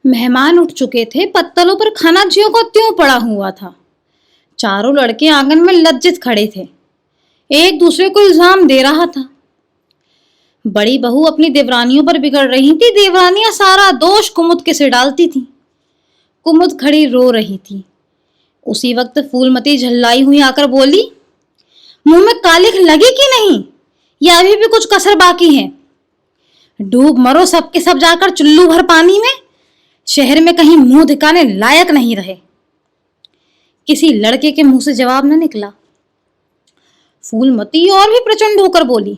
मेहमान उठ चुके थे। पत्तलों पर खाना ज्यों को त्यों पड़ा हुआ था। चारों लड़के आंगन में लज्जित खड़े थे। एक दूसरे को इल्जाम दे रहा था। बड़ी बहू अपनी देवरानियों पर बिगड़ रही थी। देवरानियां सारा दोष कुमुद के सिर डालती थी। कुमुद खड़ी रो रही थी। उसी वक्त फूलमती झल्लाई हुई आकर बोली, मुंह में कालिख लगी कि नहीं, या अभी भी कुछ कसर बाकी है? डूब मरो सबके सब जाकर चुल्लू भर पानी में। शहर में कहीं मुंह दिखाने लायक नहीं रहे। किसी लड़के के मुंह से जवाब न निकला। फूलमती और भी प्रचंड होकर बोली,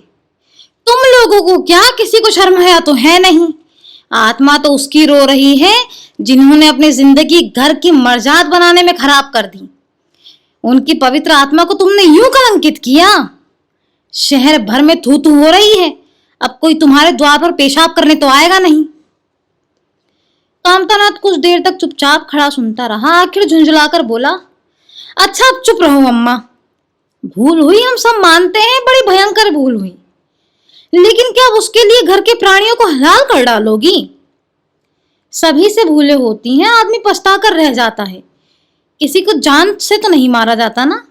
तुम लोगों को क्या किसी को शर्म हया तो है नहीं? आत्मा तो उसकी रो रही है जिन्होंने अपनी जिंदगी घर की मर्जाद बनाने में खराब कर दी। उनकी पवित्र आत्मा को तुमने यूं कलंकित किया। शहर भर में थू थू हो रही है। अब कोई तुम्हारे द्वार पर पेशाब करने तो आएगा नहीं। कामतानाथ कुछ देर तक चुपचाप खड़ा सुनता रहा। आखिर झुंझलाकर बोला, अच्छा अब चुप रहो अम्मा। भूल हुई, हम सब मानते हैं, बड़ी भयंकर भूल हुई, लेकिन क्या उसके लिए घर के प्राणियों को हलाल कर डालोगी? सभी से भूलें होती हैं, आदमी पछता कर रह जाता है। किसी को जान से तो नहीं मारा जाता ना।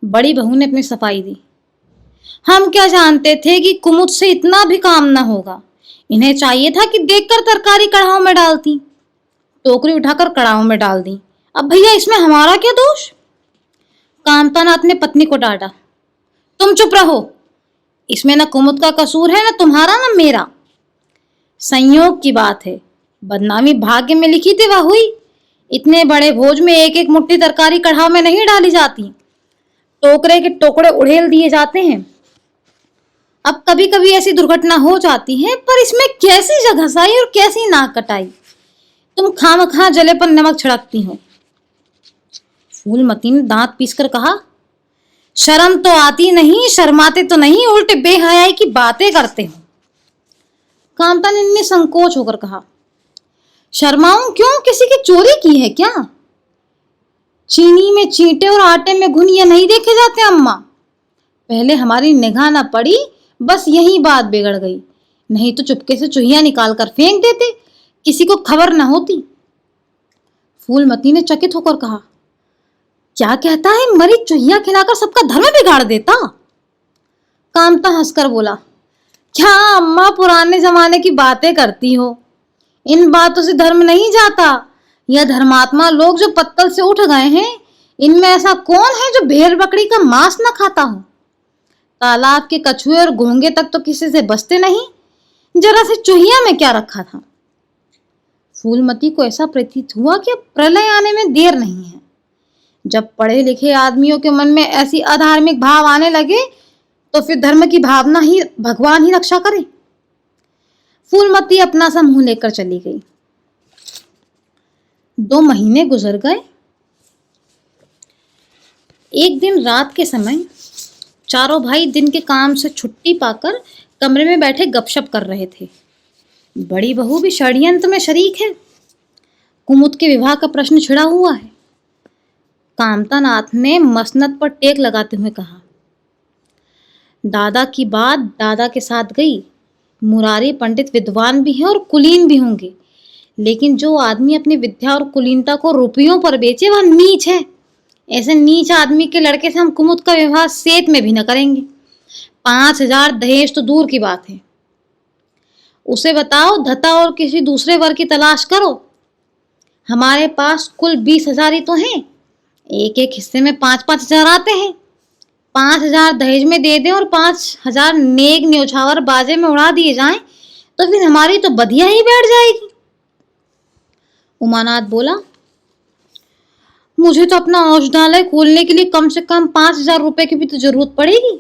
बड़ी बहू ने अपनी सफाई दी। हम क्या जानते थे कि कुमुद से इतना भी काम ना होगा। इन्हें चाहिए था कि देखकर तरकारी कढ़ाव में डालती। टोकरी उठाकर कढ़ाव में डाल दी। अब भैया इसमें हमारा क्या दोष? कामतानाथ ने पत्नी को डांटा, तुम चुप रहो। इसमें न कुमुद का कसूर है, न तुम्हारा न मेरा। संयोग की बात है, बदनामी भाग्य में लिखी थी वह हुई। इतने बड़े भोज में एक एक मुट्ठी तरकारी कढ़ाव में नहीं डाली जाती, टोकरे के टुकड़े उड़ेल दिए जाते हैं। अब कभी कभी ऐसी दुर्घटना हो जाती है, पर इसमें कैसी जगहसाई और कैसी नाक कटाई। तुम खामखा जले पर नमक छिड़कती हो। फूलमती ने दांत पीसकर कहा, शर्म तो आती नहीं, शर्माते तो नहीं, उल्टे बेहयाई की बातें करते हो। कामतानाथ ने संकोच होकर कहा, शर्माऊं क्यों? किसी की चोरी की है क्या? चीनी में चींटे और आटे में घुन ये नहीं देखे जाते अम्मा? पहले हमारी निगाह न पड़ी, बस यही बात बिगड़ गई। नहीं तो चुपके से चूहिया निकाल कर फेंक देते, किसी को खबर न होती। फूलमती ने चकित होकर कहा, क्या कहता है? मरी चूहिया खिलाकर सबका धर्म बिगाड़ देता? कामता हंसकर बोला, क्या अम्मा पुराने जमाने की बातें करती हो? इन बातों से धर्म नहीं जाता। यह धर्मात्मा लोग जो पत्तल से उठ गए हैं, इनमें ऐसा कौन है जो भेड़ बकरी का मांस न खाता हो? तालाब के कछुए और घोंगे तक तो किसी से बचते नहीं, जरा से चूहिया में क्या रखा था? फूलमती को ऐसा प्रतीत हुआ कि अब प्रलय आने में देर नहीं है। जब पढ़े लिखे आदमियों के मन में ऐसी अधार्मिक भाव आने लगे, तो फिर धर्म की भावना ही भगवान ही रक्षा करे। फूलमती अपना सा मुंह लेकर चली गई। 2 महीने गुजर गए। एक दिन रात के समय चारों भाई दिन के काम से छुट्टी पाकर कमरे में बैठे गपशप कर रहे थे। बड़ी बहू भी षड्यंत्र में शरीक है। कुमुद के विवाह का प्रश्न छिड़ा हुआ है। कामतानाथ ने मसनद पर टेक लगाते हुए कहा, दादा की बात दादा के साथ गई। मुरारी पंडित विद्वान भी हैं और कुलीन भी होंगे, लेकिन जो आदमी अपनी विद्या और कुलीनता को रुपयों पर बेचे वह नीच है। ऐसे नीच आदमी के लड़के से हम कुमुद का विवाह सेत में भी न करेंगे। 5,000 दहेज तो दूर की बात है। उसे बताओ धता और किसी दूसरे वर की तलाश करो। हमारे पास कुल 20,000 ही तो हैं। एक एक हिस्से में 5-5 हजार आते हैं। 5,000 दहेज में दे दें और 5,000 नेक न्योछावर बाजे में उड़ा दिए जाएं, तो फिर हमारी तो बधिया ही बैठ जाएगी। उमानाथ बोला, मुझे तो अपना औषधालय खोलने के लिए कम से कम 5,000 रुपए की भी तो जरूरत पड़ेगी।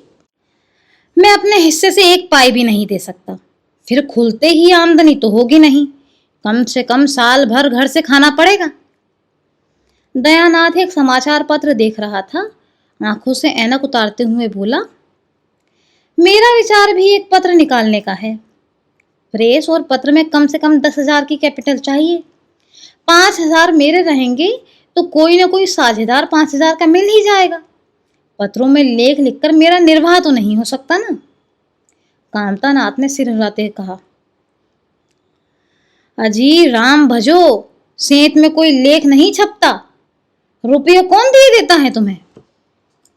मैं अपने हिस्से से 1 पाई भी नहीं दे सकता। फिर खुलते ही आमदनी तो होगी नहीं, कम से कम साल भर घर से खाना पड़ेगा। दयानाथ एक समाचार पत्र देख रहा था। आंखों से ऐनक उतारते हुए बोला, मेरा विचार भी एक पत्र निकालने का है। प्रेस और पत्र में कम से कम 10,000 की कैपिटल चाहिए। 5,000 मेरे रहेंगे तो कोई ना कोई साझेदार 5,000 का मिल ही जाएगा। पत्रों में लेख लिखकर मेरा निर्वाह तो नहीं हो सकता ना। कामतानाथ ने सिर हिलाते कहा, अजी राम भजो, सेंत में कोई लेख नहीं छपता, रुपये कौन दे देता है तुम्हें?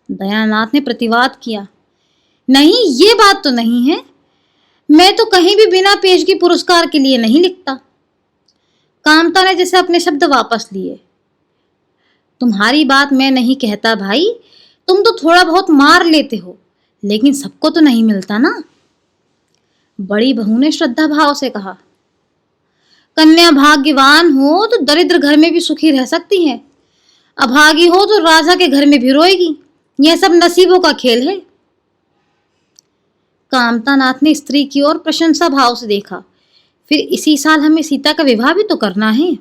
दयानाथ ने प्रतिवाद किया, नहीं ये बात तो नहीं है, मैं तो कहीं भी बिना पेशगी पुरस्कार के लिए नहीं लिखता। कामता ने जैसे अपने शब्द वापस लिए, तुम्हारी बात मैं नहीं कहता भाई, तुम तो थोड़ा बहुत मार लेते हो, लेकिन सबको तो नहीं मिलता ना। बड़ी बहू ने श्रद्धा भाव से कहा, कन्या भाग्यवान हो तो दरिद्र घर में भी सुखी रह सकती है, अभागी हो तो राजा के घर में भी रोएगी, यह सब नसीबों का खेल है। कामतानाथ ने स्त्री की ओर प्रशंसा भाव से देखा, फिर इसी साल हमें सीता का विवाह भी तो करना है।